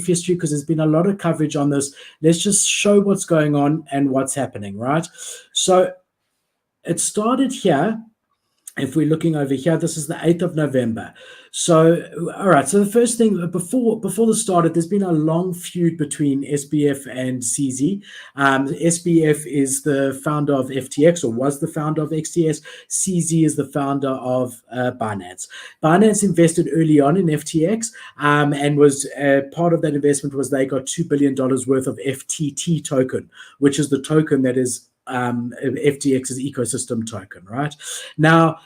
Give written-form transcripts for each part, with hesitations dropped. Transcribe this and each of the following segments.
history because there's been a lot of coverage on this. Let's just show what's going on and what's happening, right? So it started here. If we're looking over here, this is the 8th of November. So, all right. So the first thing before this started, there's been a long feud between SBF and CZ. SBF is the founder of FTX, or was the founder of XTS. CZ is the founder of Binance. Binance invested early on in FTX, and was part of that investment was they got $2 billion worth of FTT token, which is the token that is FTX's ecosystem token, right? Now,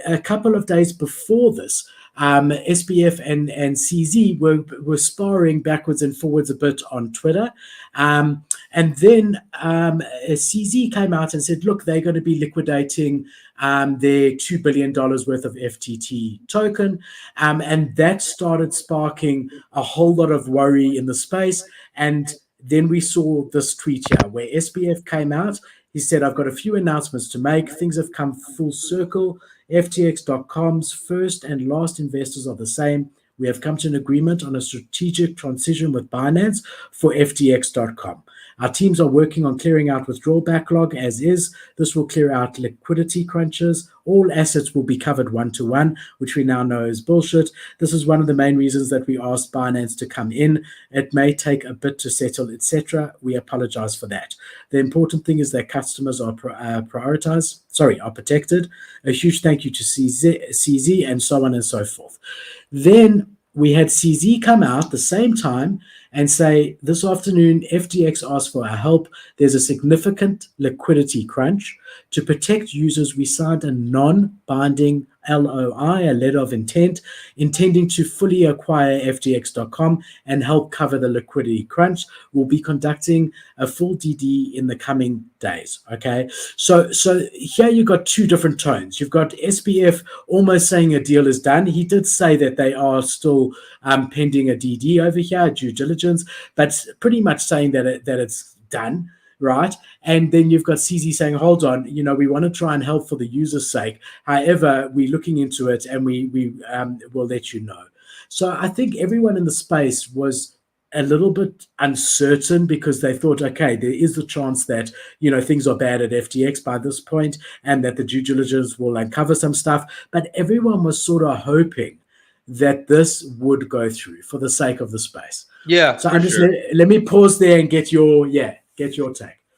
a couple of days before this, SBF and CZ were sparring backwards and forwards a bit on Twitter. And then CZ came out and said, look, they're going to be liquidating their $2 billion worth of FTT token. And that started sparking a whole lot of worry in the space. And then we saw this tweet here where SBF came out. He said, I've got a few announcements to make. Things have come full circle. FTX.com's first and last investors are the same. We have come to an agreement on a strategic transition with Binance for FTX.com. Our teams are working on clearing out withdrawal backlog as is. This will clear out liquidity crunches. All assets will be covered one-to-one, which we now know is bullshit. This is one of the main reasons that we asked Binance to come in. It may take a bit to settle, etc. We apologize for that. The important thing is that customers are protected. A huge thank you to CZ and so on and so forth. Then we had CZ come out the same time and say, this afternoon, FTX asked for our help. There's a significant liquidity crunch. To protect users, we signed a non-binding LOI, a letter of intent, intending to fully acquire FTX.com and help cover the liquidity crunch. We'll be conducting a full DD in the coming days. Okay, so here you've got two different tones. You've got SBF almost saying a deal is done. He did say that they are still pending a DD over here, due diligence, but pretty much saying that it's done. Right. And then you've got CZ saying, hold on, we want to try and help for the user's sake. However, we're looking into it and we will let you know. So I think everyone in the space was a little bit uncertain because they thought, okay, there is the chance that, things are bad at FTX by this point and that the due diligence will uncover some stuff. But everyone was sort of hoping that this would go through for the sake of the space. Yeah. So let me pause there and get your take.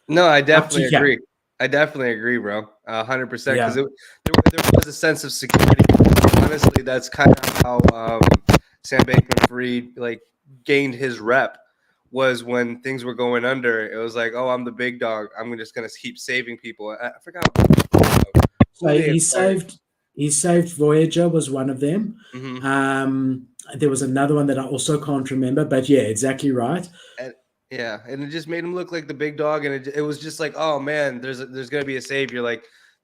No, I definitely agree. I definitely agree, bro. 100%. Because there was a sense of security. Honestly, that's kind of how Sam Bankman-Fried gained his rep. Was when things were going under. It was like, oh, I'm the big dog. I'm just gonna keep saving people. I forgot. So he saved Voyager was one of them. Mm-hmm. There was another one that I also can't remember, but yeah, exactly right. And it just made him look like the big dog, and it was just like, oh man, there's gonna be a savior. Like,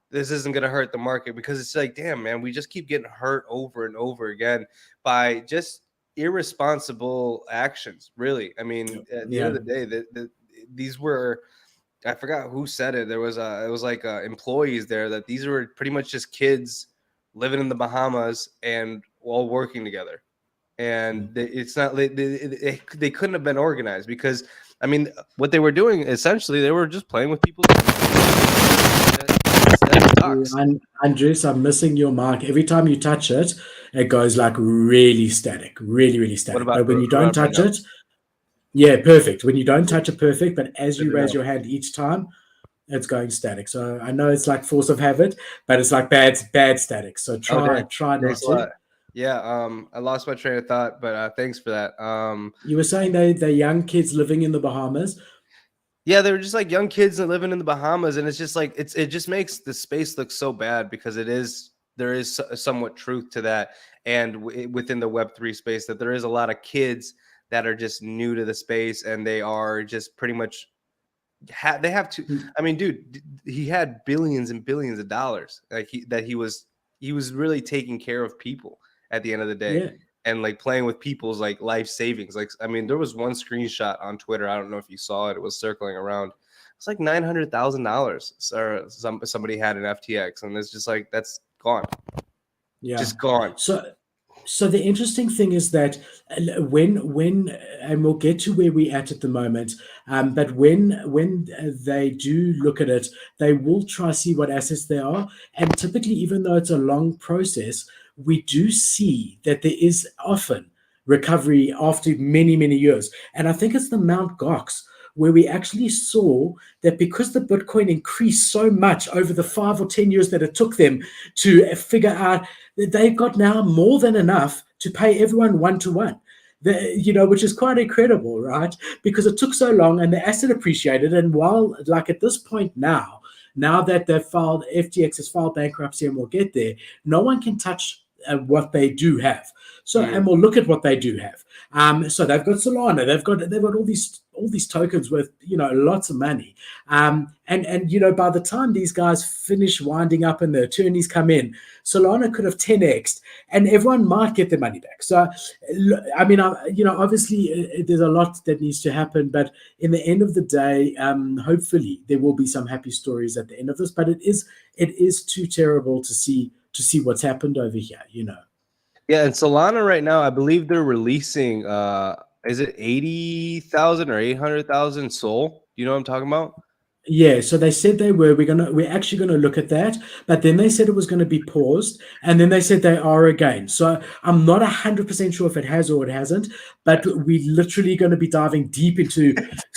this isn't gonna hurt the market, because it's like, damn man, we just keep getting hurt over and over again by just irresponsible actions. Really, I mean, at the end of the day, these were, I forgot who said it. It was employees there, that these were pretty much just kids living in the Bahamas and all working together. And it's not, they couldn't have been organized, because I mean, what they were doing essentially, they were just playing with people. Andres, I'm missing your mic. Every time you touch it, it goes like really static, really static. But when you don't touch it, yeah, perfect. When you don't touch it, perfect. But as you raise your hand each time, it's going static. So I know it's like force of habit, but it's like bad static. So try not to. Yeah, I lost my train of thought, but thanks for that. You were saying they're young kids living in the Bahamas. Yeah, they were just like young kids that living in the Bahamas, and it's just like it just makes the space look so bad, because there is somewhat truth to that, and within the Web3 space, that there is a lot of kids that are just new to the space, and they are just pretty much they have to. I mean, dude, he had billions and billions of dollars, like he was really taking care of people at the end of the day, and like playing with people's like life savings. Like, I mean, there was one screenshot on Twitter. I don't know if you saw it. It was circling around. It's like $900,000 or somebody had an FTX, and it's just like, that's gone. Yeah, just gone. So the interesting thing is that when and we'll get to where we're at the moment, but when they do look at it, they will try to see what assets they are, and typically, even though it's a long process, we do see that there is often recovery after many years, and I think it's the Mount Gox where we actually saw that because the Bitcoin increased so much over the 5 or 10 years that it took them to figure out, they've got now more than enough to pay everyone 1-to-1. Which is quite incredible, right? Because it took so long and the asset appreciated. And while, like at this point now that they've filed, FTX has filed bankruptcy and we'll get there, no one can touch what they do have. So, and we'll look at what they do have. So they've got Solana, they've got all these tokens worth lots of money. And by the time these guys finish winding up and the attorneys come in, Solana could have 10x'd, and everyone might get their money back. So, I mean, obviously there's a lot that needs to happen, but in the end of the day, hopefully there will be some happy stories at the end of this. But it is too terrible to see what's happened over here. Yeah, and Solana right now, I believe they're releasing is it 80,000 or 800,000 Sol? You know what I'm talking about? Yeah, so they said we're actually gonna look at that, but then they said it was gonna be paused, and then they said they are again. So I'm not 100% sure if it has or it hasn't, but we're literally gonna be diving deep into.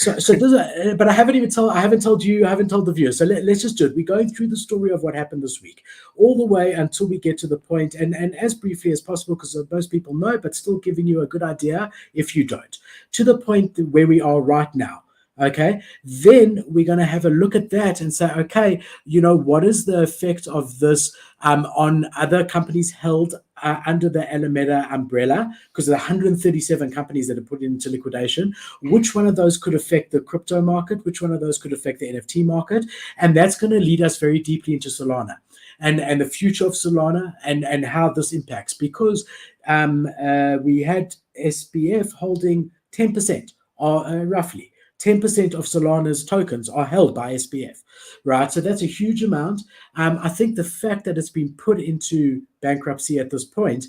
But I haven't told you, I haven't told the viewers. So let's just do it. We're going through the story of what happened this week, all the way until we get to the point, and as briefly as possible, because most people know, but still giving you a good idea if you don't, to the point where we are right now. Okay, then we're going to have a look at that and say, okay, what is the effect of this on other companies held under the Alameda umbrella? Because there are 137 companies that are put into liquidation. Which one of those could affect the crypto market? Which one of those could affect the NFT market? And that's going to lead us very deeply into Solana and the future of Solana and how this impacts. Because we had SBF holding 10%, roughly. 10% of Solana's tokens are held by SBF, right? So that's a huge amount. I think the fact that it's been put into bankruptcy at this point,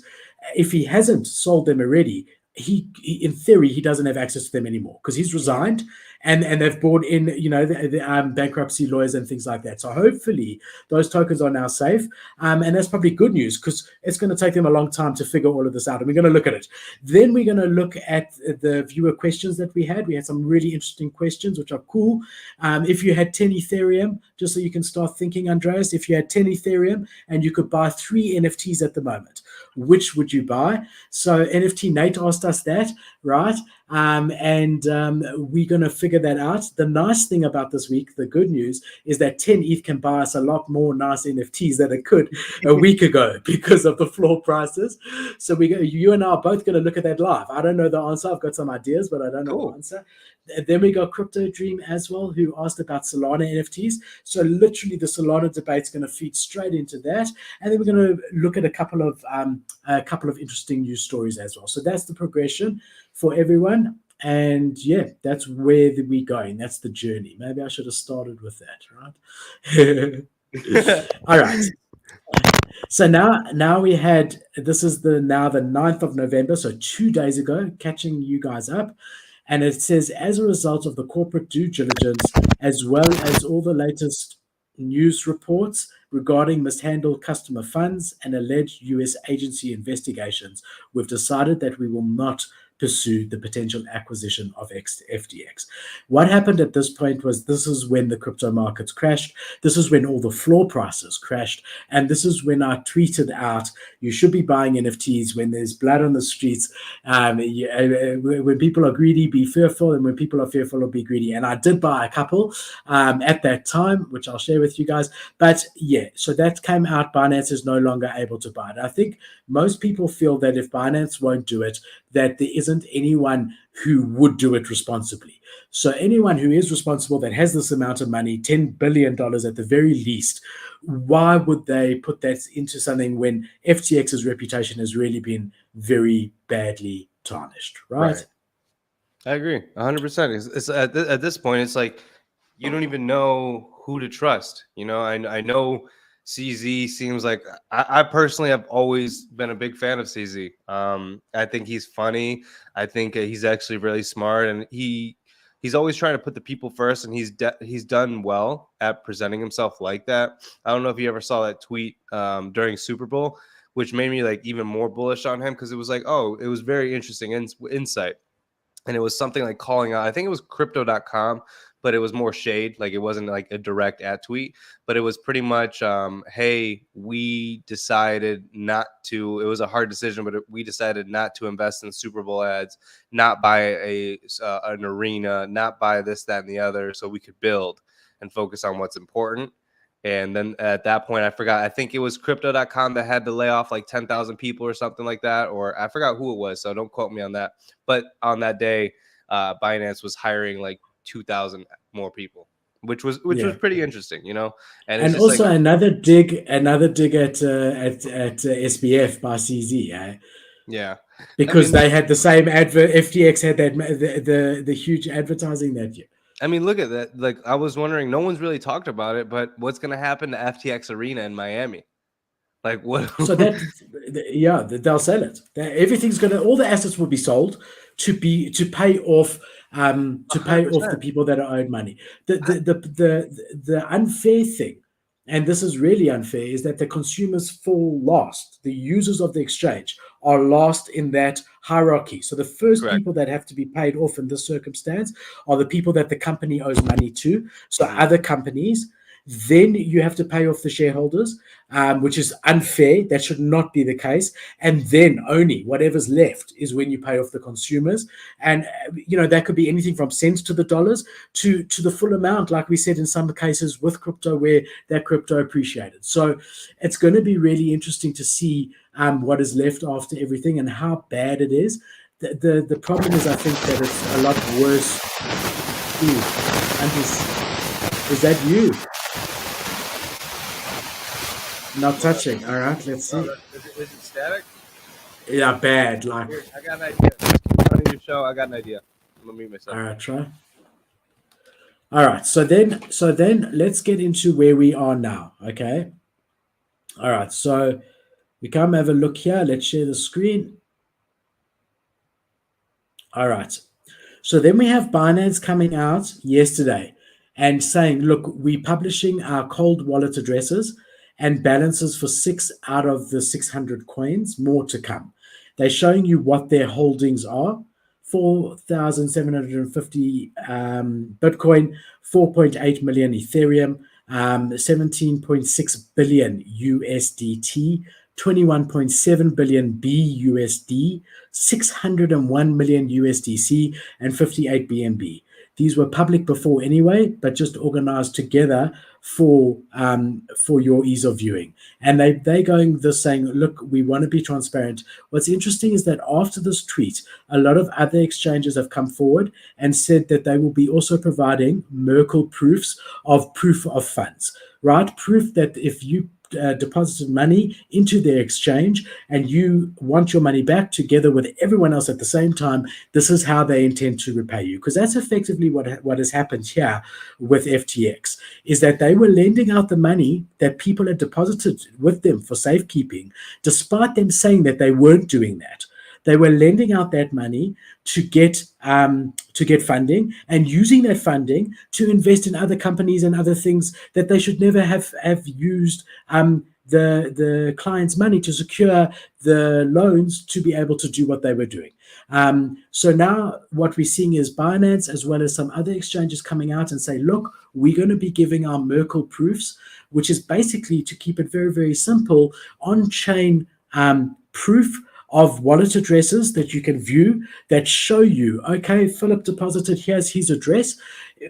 if he hasn't sold them already, he in theory, he doesn't have access to them anymore because he's resigned and they've brought in, the bankruptcy lawyers and things like that. So hopefully those tokens are now safe. And that's probably good news because it's going to take them a long time to figure all of this out. And we're going to look at it. Then we're going to look at the viewer questions that we had. We had some really interesting questions, which are cool. If you had 10 Ethereum, just so you can start thinking, Andreas, if you had 10 Ethereum and you could buy 3 NFTs at the moment, which would you buy? So NFT Nate asked us that, right? We're going to figure that out. The nice thing about this week, the good news, is that 10 ETH can buy us a lot more nice NFTs than it could a week ago because of the floor prices. So you and I are both going to look at that live. I don't know the answer. I've got some ideas, but I don't know the answer. Then we got Crypto Dream as well, who asked about Solana NFTs. So literally the Solana debate is going to feed straight into that. And then we're going to look at a couple of interesting news stories as well. So that's the progression for everyone. And yeah, that's where we're going. That's the journey. Maybe I should have started with that, right? All right. So now we had, this is the 9th of November, so 2 days ago, catching you guys up. And it says, as a result of the corporate due diligence, as well as all the latest news reports regarding mishandled customer funds and alleged US agency investigations, we've decided that we will not pursue the potential acquisition of FTX. What happened at this point was, this is when the crypto markets crashed. This is when all the floor prices crashed. And this is when I tweeted out, you should be buying NFTs when there's blood on the streets. When people are greedy, be fearful. And when people are fearful, be greedy. And I did buy a couple at that time, which I'll share with you guys. But yeah, so that came out. Binance is no longer able to buy it. I think most people feel that if Binance won't do it, that there isn't anyone who would do it responsibly. So anyone who is responsible that has this amount of money, $10 billion at the very least, why would they put that into something when FTX's reputation has really been very badly tarnished, right? I agree 100%. It's at this point, it's like you don't even know who to trust. I know CZ seems like I personally have always been a big fan of CZ. I think he's funny. I think he's actually really smart, and he's always trying to put the people first, and he's done well at presenting himself like that. I don't know if you ever saw that tweet during Super Bowl, which made me like even more bullish on him, because it was like, oh, it was very interesting insight. And it was something like calling out, I think it was crypto.com, but it was more shade. Like it wasn't like a direct at tweet, but it was pretty much, hey, we decided not to, it was a hard decision, but we decided not to invest in Super Bowl ads, not buy an arena, not buy this, that, and the other, so we could build and focus on what's important. And then at that point, I forgot, I think it was crypto.com that had to lay off like 10,000 people or something like that, or I forgot who it was, so don't quote me on that. But on that day, Binance was hiring like 2,000 more people, which was pretty interesting, you know. And it's And just also like another dig at SBF by CZ, yeah, because they had the same advert. FTX had that the huge advertising that year. I mean, look at that. Like, I was wondering, no one's really talked about it, but what's going to happen to FTX Arena in Miami? Like, what? So they'll sell it. Everything's all the assets will be sold to pay off the people that are owed money. The unfair thing, and this is really unfair, is that the consumers fall last. The users of the exchange are last in that hierarchy. So the first people that have to be paid off in this circumstance are the people that the company owes money to. So other companies. Then you have to pay off the shareholders, which is unfair. That should not be the case. And then only whatever's left is when you pay off the consumers. And, that could be anything from cents to the dollars to the full amount, like we said in some cases with crypto, where that crypto appreciated. So it's going to be really interesting to see what is left after everything and how bad it is. The problem is, I think that it's a lot worse. Is that you? Not touching. All right, let's see. Is it static? Yeah, bad. Like, here, I got an idea. Running your show, I got an idea. I'm gonna mute myself. All right, try. All right. So then let's get into where we are now. Okay. All right. So we come have a look here. Let's share the screen. All right. So then we have Binance coming out yesterday and saying, look, we're publishing our cold wallet addresses and balances for 6 out of the 600 coins, more to come. They're showing you what their holdings are: 4,750 Bitcoin, 4.8 million Ethereum, 17.6 billion USDT, 21.7 billion BUSD, 601 million USDC, and 58 BNB. These were public before anyway, but just organized together for your ease of viewing. And they going this saying, look, we want to be transparent. What's interesting is that after this tweet, a lot of other exchanges have come forward and said that they will be also providing Merkle proofs of proof of funds, right? Proof that if you deposited money into their exchange and you want your money back together with everyone else at the same time, this is how they intend to repay you. Because that's effectively what has happened here with FTX, is that they were lending out the money that people had deposited with them for safekeeping, despite them saying that they weren't doing that. They were lending out that money to get funding and using that funding to invest in other companies and other things that they should never have used the client's money to secure the loans to be able to do what they were doing. So now what we're seeing is Binance, as well as some other exchanges, coming out and say, look, we're going to be giving our Merkle proofs, which is basically, to keep it very, very simple, on-chain proof of wallet addresses that you can view that show you, okay, Philip deposited, here's his address.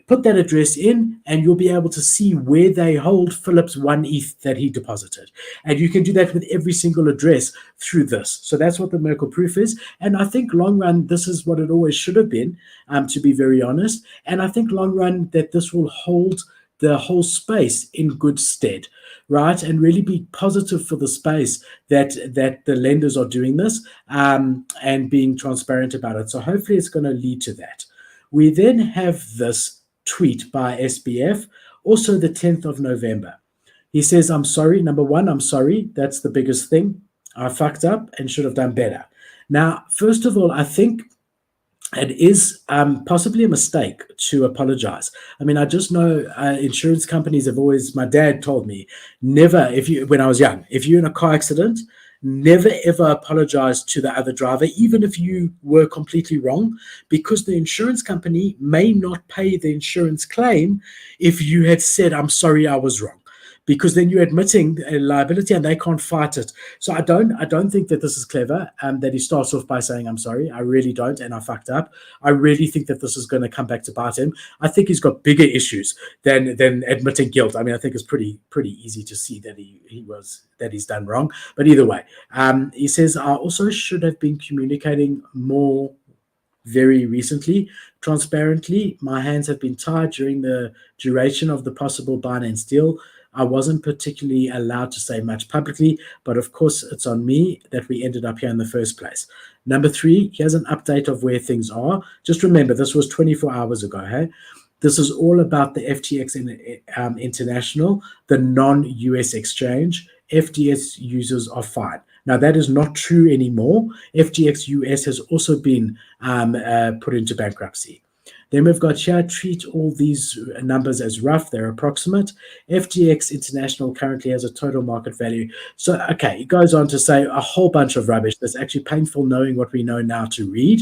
Put that address in and you'll be able to see where they hold Philip's 1 ETH that he deposited. And you can do that with every single address through this. So that's what the Merkle proof is. And I think long run, this is what it always should have been, to be very honest. And I think long run that this will hold the whole space in good stead, right? And really be positive for the space that the lenders are doing this and being transparent about it. So hopefully it's going to lead to that. We then have this tweet by SBF, also the 10th of November. He says, I'm sorry. Number one, I'm sorry. That's the biggest thing. I fucked up and should have done better. Now, first of all, I think it is possibly a mistake to apologize. I mean, I just know insurance companies have always, my dad told me, never, when I was young, if you're in a car accident, never ever apologize to the other driver, even if you were completely wrong, because the insurance company may not pay the insurance claim if you had said, I'm sorry, I was wrong. Because then you're admitting a liability and they can't fight it. So I don't think that this is clever. That he starts off by saying, "I'm sorry, I really don't, and I fucked up." I really think that this is going to come back to bite him. I think he's got bigger issues than admitting guilt. I mean, I think it's pretty easy to see that he's done wrong. But either way, he says, "I also should have been communicating more very recently. Transparently, my hands have been tied during the duration of the possible Binance deal. I wasn't particularly allowed to say much publicly, but of course, it's on me that we ended up here in the first place." Number three, here's an update of where things are. Just remember, this was 24 hours ago. Hey, this is all about the FTX International, the non-US exchange. FTX users are fine. Now, that is not true anymore. FTX US has also been put into bankruptcy. Then we've got here, treat all these numbers as rough, they're approximate. FTX International currently has a total market value. So, okay, it goes on to say a whole bunch of rubbish that's actually painful knowing what we know now to read.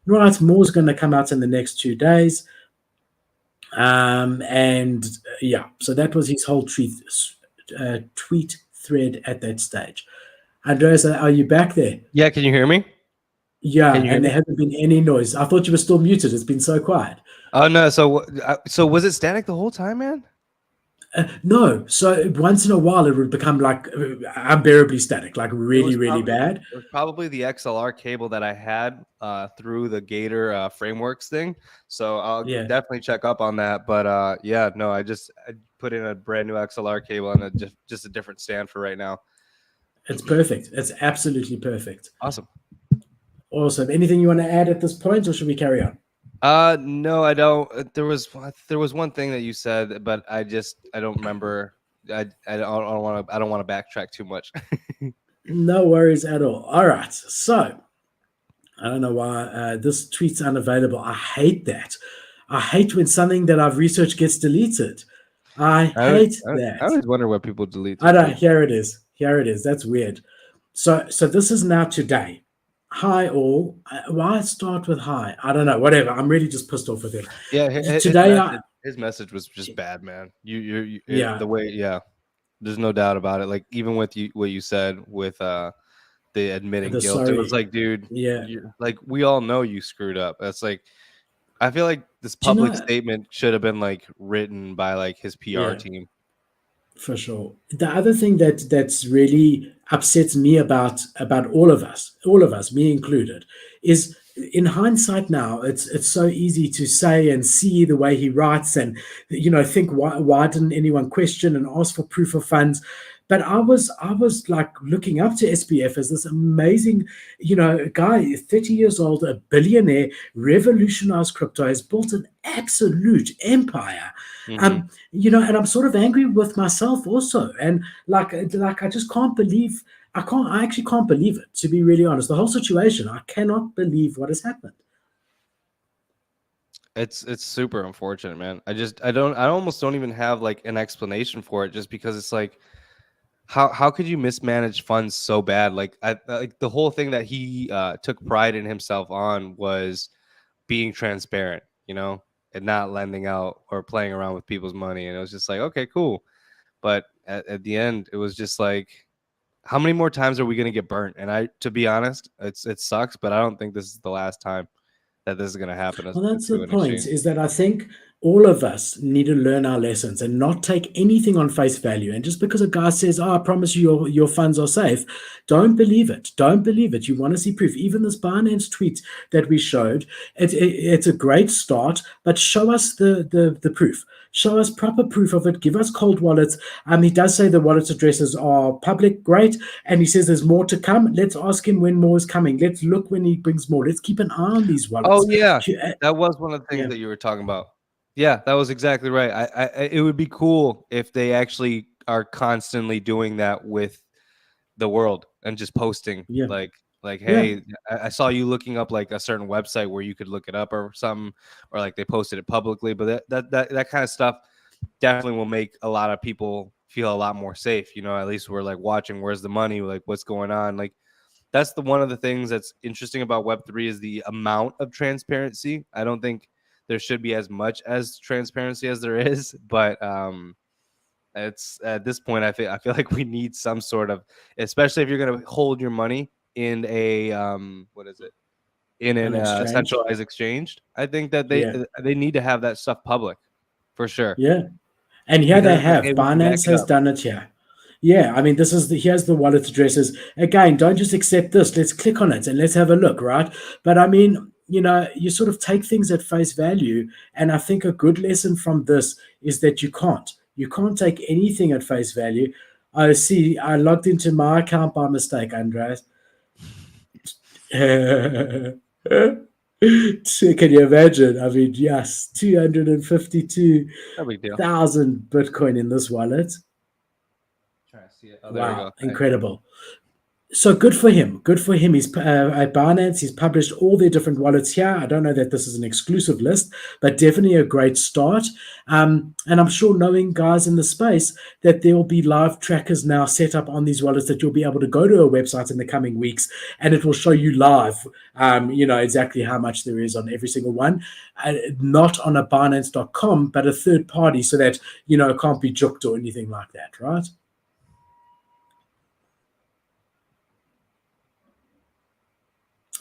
Right, more is going to come out in the next 2 days. And yeah, so that was his whole tweet thread at that stage. Andreas, are you back there? Yeah, can you hear me? Yeah, and there hasn't been any noise. I thought you were still muted. It's been so quiet. Oh no! So was it static the whole time, man? No. So once in a while, it would become like unbearably static, like really bad. It was probably the XLR cable that I had through the Gator frameworks thing. So I'll definitely check up on that. But yeah, no, I put in a brand new XLR cable and just a different stand for right now. It's perfect. It's absolutely perfect. Awesome. Awesome. Anything you want to add at this point, or should we carry on? No, I don't. There was one thing that you said, but I don't remember. I don't want to backtrack too much. No worries at all. All right. So I don't know why this tweet's unavailable. I hate that. I hate when something that I've researched gets deleted. I hate that. I always wonder why people delete. I don't. Here it is. Here it is. That's weird. So this is now today. Hi all. Why start with hi? I don't know. Whatever. I'm really just pissed off with him. Yeah. Today, his message was just bad, man. You yeah. The way, yeah. There's no doubt about it. Like even with what you said with the admitting guilt, sorry. It was like, dude, yeah. Like we all know you screwed up. That's like, I feel like this public statement should have been like written by like his PR team. For sure. The other thing that's really upsets me about all of us, me included, is in hindsight now, it's so easy to say and see the way he writes and think why didn't anyone question and ask for proof of funds? But I was like looking up to SBF as this amazing, guy, 30 years old, a billionaire, revolutionized crypto, has built an absolute empire. Mm-hmm. And I'm sort of angry with myself also. And like I just can't believe, I actually can't believe it, to be really honest. The whole situation, I cannot believe what has happened. It's super unfortunate, man. I almost don't even have like an explanation for it, just because it's like, how could you mismanage funds so bad? Like the whole thing that he took pride in himself on was being transparent, and not lending out or playing around with people's money. And it was just like, okay, cool. But at the end, it was just like, how many more times are we going to get burnt? And to be honest, it sucks, but I don't think this is the last time that this is going to happen. Well, that's the point, is that I think all of us need to learn our lessons and not take anything on face value. And just because a guy says, I promise you your funds are safe, don't believe it. Don't believe it. You want to see proof. Even this Binance tweet that we showed, it's a great start, but show us the proof. Show us proper proof of it. Give us cold wallets. He does say the wallet addresses are public. Great. And he says there's more to come. Let's ask him when more is coming. Let's look when he brings more. Let's keep an eye on these wallets. Oh, yeah. That was one of the things that you were talking about. Yeah, that was exactly right. It would be cool if they actually are constantly doing that with the world and just posting Yeah. like, Yeah. hey, I saw you looking up like a certain website where you could look it up or something, or like they posted it publicly. But that kind of stuff definitely will make a lot of people feel a lot more safe. You know, at least we're like watching where's the money, like what's going on. Like that's the one of the things that's interesting about Web3 is the amount of transparency. I don't think there should be as much as transparency as there is, but it's at this point I feel like we need some sort of, especially if you're going to hold your money in a what is it, in An an exchange. centralized exchange. I think that Yeah. they need to have that stuff public for sure, Yeah. And here because they it's like, have hey, we can back Binance it has up. done it here. Yeah, I mean, this is here's the wallet addresses. Again, don't just accept this. Let's click on it and let's have a look, right? But I mean, you sort of take things at face value. And I think a good lesson from this is that you can't. You can't take anything at face value. I see, I logged into my account by mistake, Andreas. Can you imagine? I mean, yes, 252,000 No big deal. Bitcoin in this wallet. Trying to see it. Oh, there we Wow, go. incredible. So good for him. Good for him. He's at Binance. He's published all their different wallets here. I don't know that this is an exclusive list, but definitely a great start. And I'm sure, knowing guys in the space, that there will be live trackers now set up on these wallets that you'll be able to go to a website in the coming weeks, and it will show you live, exactly how much there is on every single one. Not on a Binance.com, but a third party, so that it can't be juked or anything like that, right?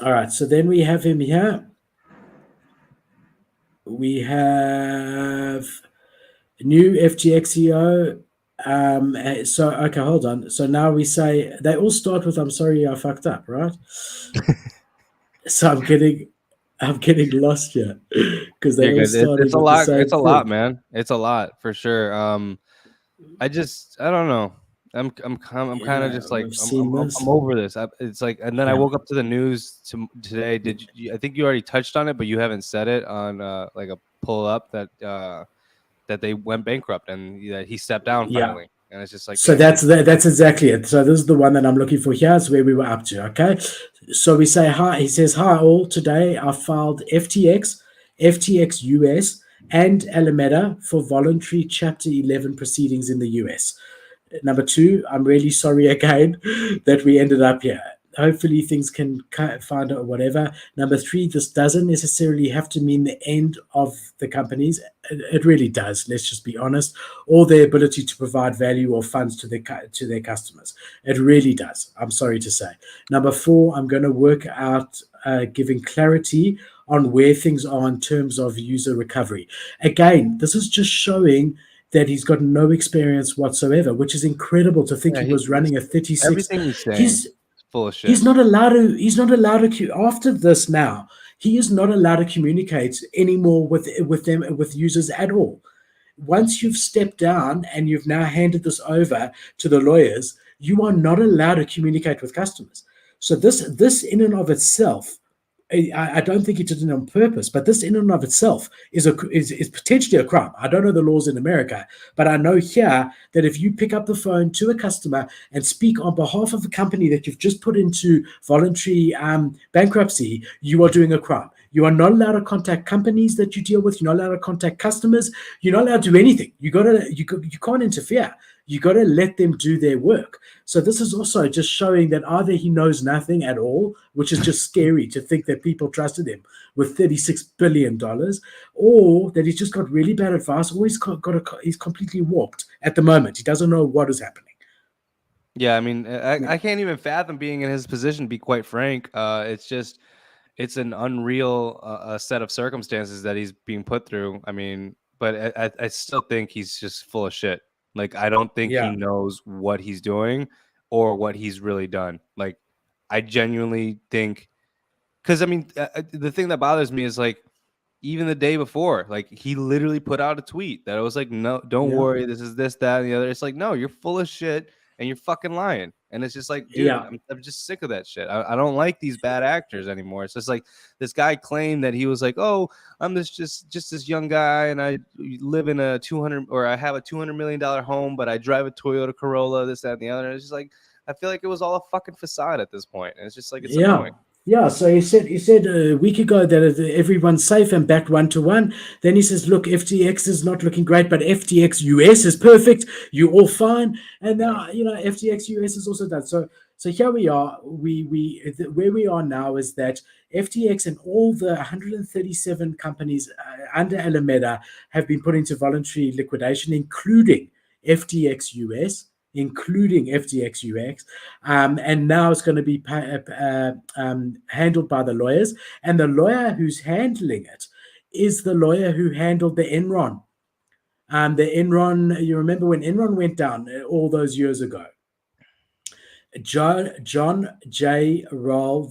All right, so then we have him here. We have new FTX CEO. So okay, hold on. So now we say they all start with "I'm sorry, I fucked up," right? So I'm getting lost here because they Yeah, all guys, started it's a with the lot. same It's a lot, thing. man. It's a lot for sure. I don't know. I'm kind of Yeah, just like we've seen I'm this. over this. It's like, and then I Yeah, woke up to the news today. Did you? I think you already touched on it, but you haven't said it on like a pull up that they went bankrupt and that he stepped down yeah. finally. And it's just like, So damn. that's exactly it. So this is the one that I'm looking for here. Is where we were up to. Okay. So we say hi. He says, "Hi all. Today I filed FTX, FTX US, and Alameda for voluntary Chapter 11 proceedings in the US. Number two, I'm really sorry again that we ended up here. Hopefully things can find out whatever. Number three, this doesn't necessarily have to mean the end of the companies. It really does. Let's just be honest. Or their ability to provide value or funds to their customers. It really does. I'm sorry to say. Number four, I'm going to work out giving clarity on where things are in terms of user recovery. Again, this is just showing that he's got no experience whatsoever, which is incredible to think Yeah, he was running a 36. everything he's saying He's is full of he's shit. not allowed to after this now. He is not allowed to communicate anymore with users at all. Once you've stepped down and you've now handed this over to the lawyers, you are not allowed to communicate with customers. So this in and of itself, I don't think he did it on purpose, but this in and of itself is potentially a crime. I don't know the laws in America, but I know here that if you pick up the phone to a customer and speak on behalf of a company that you've just put into voluntary bankruptcy, you are doing a crime. You are not allowed to contact companies that you deal with. You're not allowed to contact customers. You're not allowed to do anything. You can't interfere. You got to let them do their work. So this is also just showing that either he knows nothing at all, which is just scary to think that people trusted him with $36 billion, or that he's just got really bad advice, or he's completely warped at the moment. He doesn't know what is happening. Yeah, I mean, Yeah, I can't even fathom being in his position. To be quite frank, it's an unreal set of circumstances that he's being put through. I mean, but I still think he's just full of shit. Like, I don't think he yeah, knows what he's doing or what he's really done. Like, I genuinely think, because I mean, the thing that bothers me is like, even the day before, like he literally put out a tweet that I was like, no, don't yeah. worry, this is this, that, and the other. It's like, no, you're full of shit and you're fucking lying. And it's just like, dude, I'm just sick of that shit. I don't like these bad actors anymore. It's just like this guy claimed that he was like, oh, I'm just this young guy, and I live in a I have a $200 million home, but I drive a Toyota Corolla, this, that, and the other. And it's just like, I feel like it was all a fucking facade at this point. And it's just like, it's annoying. Yeah, so he said a week ago that everyone's safe and backed 1-to-1. Then he says, look, FTX is not looking great, but FTX US is perfect. You're all fine. And now, FTX US is also done. So here we are. Where we are now is that FTX and all the 137 companies under Alameda have been put into voluntary liquidation, including FTX US. And now it's going to be handled by the lawyers. And the lawyer who's handling it is the lawyer who handled the Enron. You remember when Enron went down all those years ago? John J. Roll,